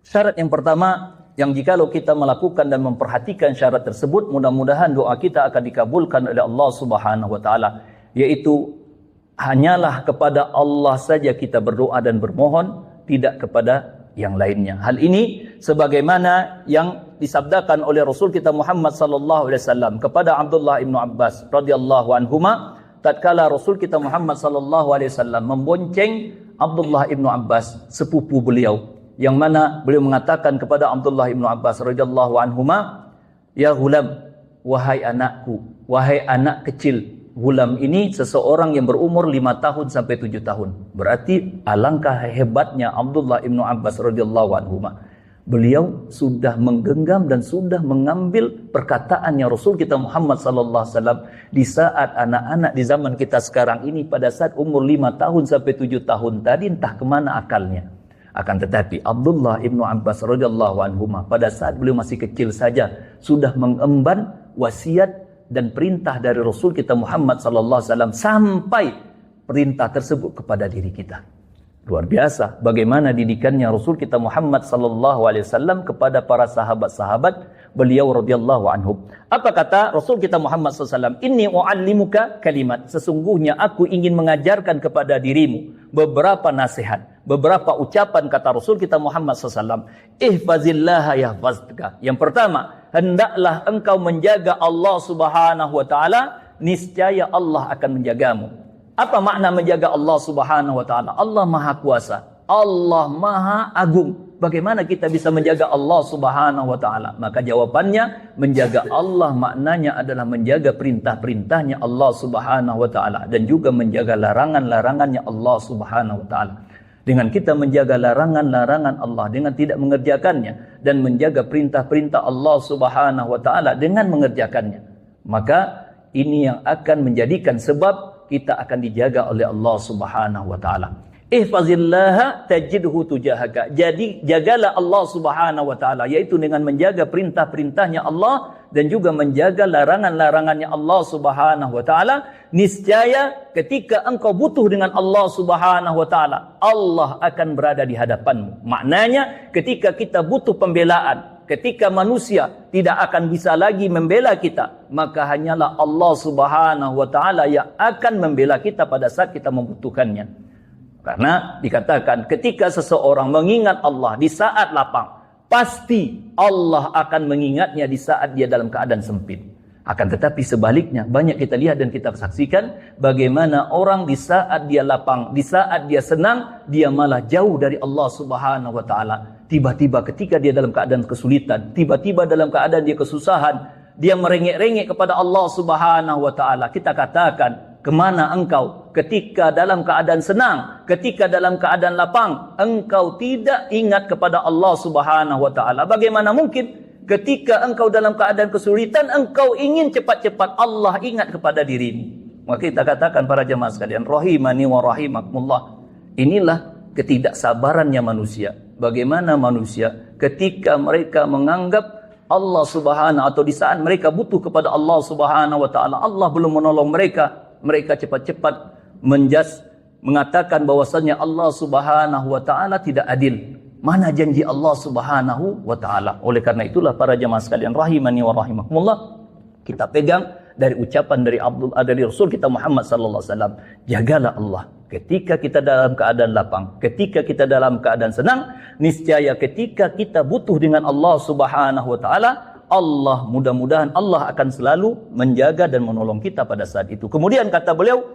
Syarat yang pertama, yang jikalau kita melakukan dan memperhatikan syarat tersebut, mudah-mudahan doa kita akan dikabulkan oleh Allah Subhanahu wa taala, yaitu hanyalah kepada Allah saja kita berdoa dan bermohon, tidak kepada yang lainnya. Hal ini sebagaimana yang disabdakan oleh Rasul kita Muhammad sallallahu alaihi wasallam kepada Abdullah ibnu Abbas radhiyallahu anhuma, tatkala Rasul kita Muhammad sallallahu alaihi wasallam membonceng Abdullah ibnu Abbas, sepupu beliau, yang mana beliau mengatakan kepada Abdullah ibnu Abbas radhiyallahu anhuma, ya ghulam, wahai anakku, wahai anak kecil. Ghulam ini seseorang yang berumur 5 tahun sampai 7 tahun. Berarti alangkah hebatnya Abdullah ibnu Abbas radhiyallahu anhuma. Beliau sudah menggenggam dan sudah mengambil perkataannya Rasul kita Muhammad sallallahu alaihi wasallam di saat anak-anak di zaman kita sekarang ini pada saat umur 5 tahun sampai 7 tahun tadi entah kemana akalnya. Akan tetapi Abdullah ibnu Abbas radhiyallahu anhuma pada saat beliau masih kecil saja sudah mengemban wasiat dan perintah dari Rasul kita Muhammad sallallahu alaihi wasallam sampai perintah tersebut kepada diri kita. Luar biasa bagaimana didikannya Rasul kita Muhammad sallallahu alaihi wasallam kepada para sahabat-sahabat beliau radhiyallahu anhum. Apa kata Rasul kita Muhammad sallallahu alaihi wasallam? Inni uallimuka kalimat. Sesungguhnya aku ingin mengajarkan kepada dirimu beberapa nasihat, beberapa ucapan kata Rasul kita Muhammad sallallahu alaihi wasallam. Ihfazillaha yahfazka. Yang pertama, hendaklah engkau menjaga Allah Subhanahu wa taala, niscaya Allah akan menjagamu. Apa makna menjaga Allah Subhanahu wa taala? Allah Maha Kuasa, Allah Maha Agung. Bagaimana kita bisa menjaga Allah Subhanahu wa taala? Maka jawabannya, menjaga Allah maknanya adalah menjaga perintah-perintahnya Allah Subhanahu wa taala dan juga menjaga larangan-larangannya Allah Subhanahu wa taala. Dengan kita menjaga larangan-larangan Allah dengan tidak mengerjakannya dan menjaga perintah-perintah Allah Subhanahu wa taala dengan mengerjakannya, maka ini yang akan menjadikan sebab kita akan dijaga oleh Allah Subhanahu wa taala. Ihfazillaha tajidhu tujahaka. Jadi jagalah Allah Subhanahu wa taala, yaitu dengan menjaga perintah-perintahnya Allah dan juga menjaga larangan-larangannya Allah Subhanahu wa taala. Niscaya ketika engkau butuh dengan Allah Subhanahu wa taala, Allah akan berada di hadapanmu. Maknanya ketika kita butuh pembelaan, ketika manusia tidak akan bisa lagi membela kita, maka hanyalah Allah Subhanahu wa taala yang akan membela kita pada saat kita membutuhkannya. Karena dikatakan ketika seseorang mengingat Allah di saat lapang, pasti Allah akan mengingatnya di saat dia dalam keadaan sempit. Akan tetapi sebaliknya, banyak kita lihat dan kita saksikan bagaimana orang di saat dia lapang, di saat dia senang, dia malah jauh dari Allah Subhanahu wa taala. Tiba-tiba ketika dia dalam keadaan kesulitan, tiba-tiba dalam keadaan dia kesusahan, dia merengek-rengek kepada Allah Subhanahu wa taala. Kita katakan, kemana engkau ketika dalam keadaan senang, ketika dalam keadaan lapang, engkau tidak ingat kepada Allah Subhanahu wa taala? Bagaimana mungkin ketika engkau dalam keadaan kesulitan, engkau ingin cepat-cepat Allah ingat kepada dirimu? Maka kita katakan para jemaah sekalian, rahimani wa rahimakumullah, inilah ketidaksabarannya manusia. Bagaimana manusia ketika mereka menganggap Allah Subhanahu, atau di saat mereka butuh kepada Allah Subhanahu wa taala, Allah belum menolong mereka, mereka cepat-cepat mengatakan bahwasanya Allah Subhanahu wa taala tidak adil. Mana janji Allah Subhanahu wa taala? Oleh karena itulah para jemaah sekalian rahimani wa rahimakumullah, kita pegang dari ucapan dari Rasul kita Muhammad sallallahu alaihi wasallam, jagalah Allah ketika kita dalam keadaan lapang, ketika kita dalam keadaan senang, niscaya ketika kita butuh dengan Allah Subhanahu wa taala, Allah, mudah-mudahan Allah akan selalu menjaga dan menolong kita pada saat itu. Kemudian kata beliau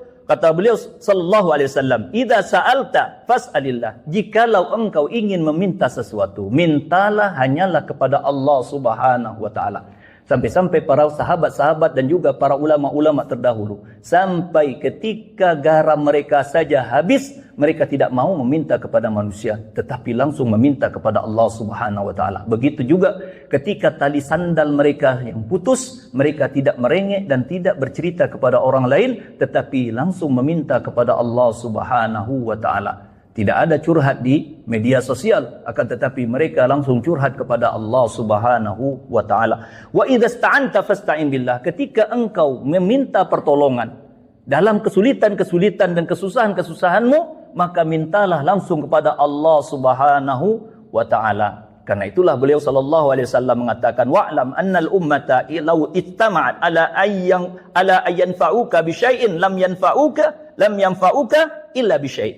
sallallahu alaihi wasallam, idza sa'alta fas'alillah. Jikalau engkau ingin meminta sesuatu, mintalah hanyalah kepada Allah Subhanahu wa taala. Sampai-sampai para sahabat-sahabat dan juga para ulama-ulama terdahulu, sampai ketika garam mereka saja habis, mereka tidak mau meminta kepada manusia, tetapi langsung meminta kepada Allah Subhanahu wa taala. Begitu juga ketika tali sandal mereka yang putus, mereka tidak merengek dan tidak bercerita kepada orang lain, tetapi langsung meminta kepada Allah Subhanahu wa taala. Tidak ada curhat di media sosial, akan tetapi mereka langsung curhat kepada Allah Subhanahu wa taala. Wa idza sta'anta fasta'in billah. Ketika engkau meminta pertolongan dalam kesulitan-kesulitan dan kesusahan-kesusahanmu, maka mintalah langsung kepada Allah Subhanahu wa taala. Karena itulah beliau sallallahu alaihi wasallam mengatakan wa'lam annal ummata law ittama'at ala ayyanfa'uka bi syai'in lam yanfa'uka illa bi syai'.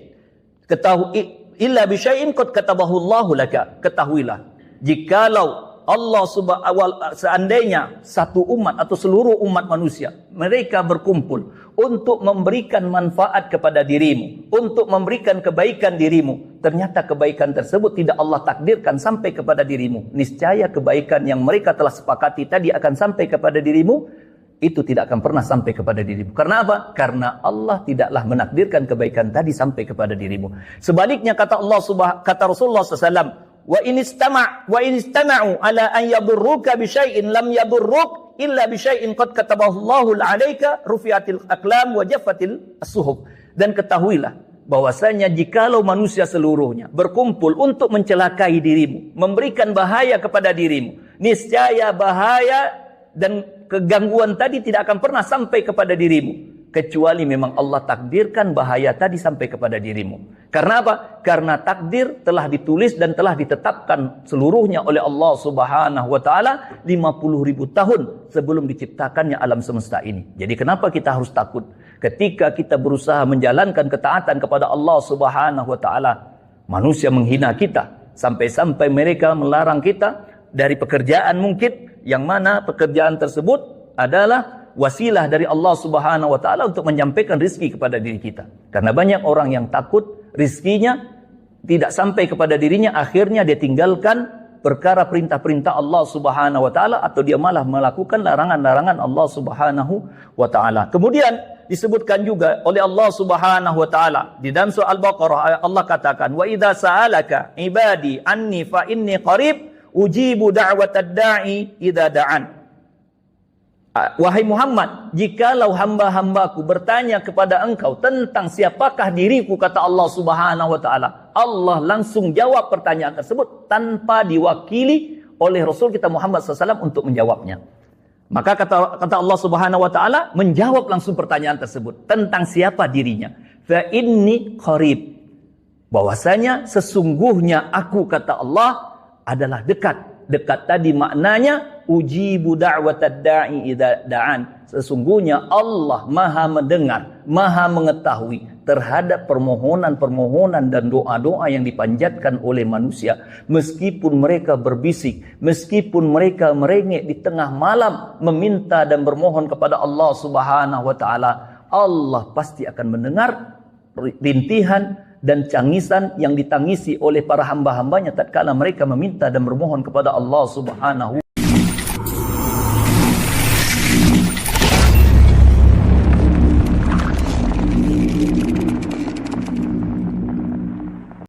Illa bi syai'in qad katabahu Allahu laka. Ketahuilah, jikalau Allah seandainya satu umat atau seluruh umat manusia mereka berkumpul untuk memberikan manfaat kepada dirimu, untuk memberikan kebaikan dirimu, ternyata kebaikan tersebut tidak Allah takdirkan sampai kepada dirimu, niscaya kebaikan yang mereka telah sepakati tadi akan sampai kepada dirimu, itu tidak akan pernah sampai kepada dirimu. Karena apa? Karena Allah tidaklah menakdirkan kebaikan tadi sampai kepada dirimu. Sebaliknya kata Rasulullah SAW, wa in istama'u ala an yadurruka bi syai'in lam yadurruk illa bi syai'in qad katabahu Allahu 'alaika rufi'atil aqlam wa jaffatil as-suhuf. Dan ketahuilah bahwasanya jikalau manusia seluruhnya berkumpul untuk mencelakai dirimu, memberikan bahaya kepada dirimu, niscaya bahaya dan kegangguan tadi tidak akan pernah sampai kepada dirimu kecuali memang Allah takdirkan bahaya tadi sampai kepada dirimu. Karena apa? Karena takdir telah ditulis dan telah ditetapkan seluruhnya oleh Allah Subhanahu wa taala 50.000 tahun sebelum diciptakannya alam semesta ini. Jadi kenapa kita harus takut ketika kita berusaha menjalankan ketaatan kepada Allah Subhanahu wa taala? Manusia menghina kita sampai-sampai mereka melarang kita dari pekerjaan mungkin yang mana pekerjaan tersebut adalah wasilah dari Allah Subhanahu wa taala untuk menyampaikan rizki kepada diri kita. Karena banyak orang yang takut rizkinya tidak sampai kepada dirinya, akhirnya dia tinggalkan perkara perintah-perintah Allah Subhanahu wa taala atau dia malah melakukan larangan-larangan Allah Subhanahu wa taala. Kemudian disebutkan juga oleh Allah Subhanahu wa taala di dalam surah Al-Baqarah, Allah katakan wa idza sa'alaka ibadi anni fa inni qarib ujibu da'watad da'i idza da'an. Wahai Muhammad, jikalau hamba-hambaku bertanya kepada engkau tentang siapakah diriku, kata Allah Subhanahu wa taala, Allah langsung jawab pertanyaan tersebut tanpa diwakili oleh Rasul kita Muhammad SAW untuk menjawabnya. Maka kata Allah Subhanahu wa taala menjawab langsung pertanyaan tersebut tentang siapa dirinya. Fa inni qarib. Bahwasanya sesungguhnya aku, kata Allah, adalah dekat. Dekat tadi maknanya ujibu da'watad da'i idza da'an. Sesungguhnya Allah Maha mendengar, Maha mengetahui terhadap permohonan-permohonan dan doa-doa yang dipanjatkan oleh manusia. Meskipun mereka berbisik, meskipun mereka merengek di tengah malam meminta dan bermohon kepada Allah Subhanahu wa taala, Allah pasti akan mendengar rintihan dan tangisan yang ditangisi oleh para hamba-hambanya tatkala mereka meminta dan bermohon kepada Allah Subhanahu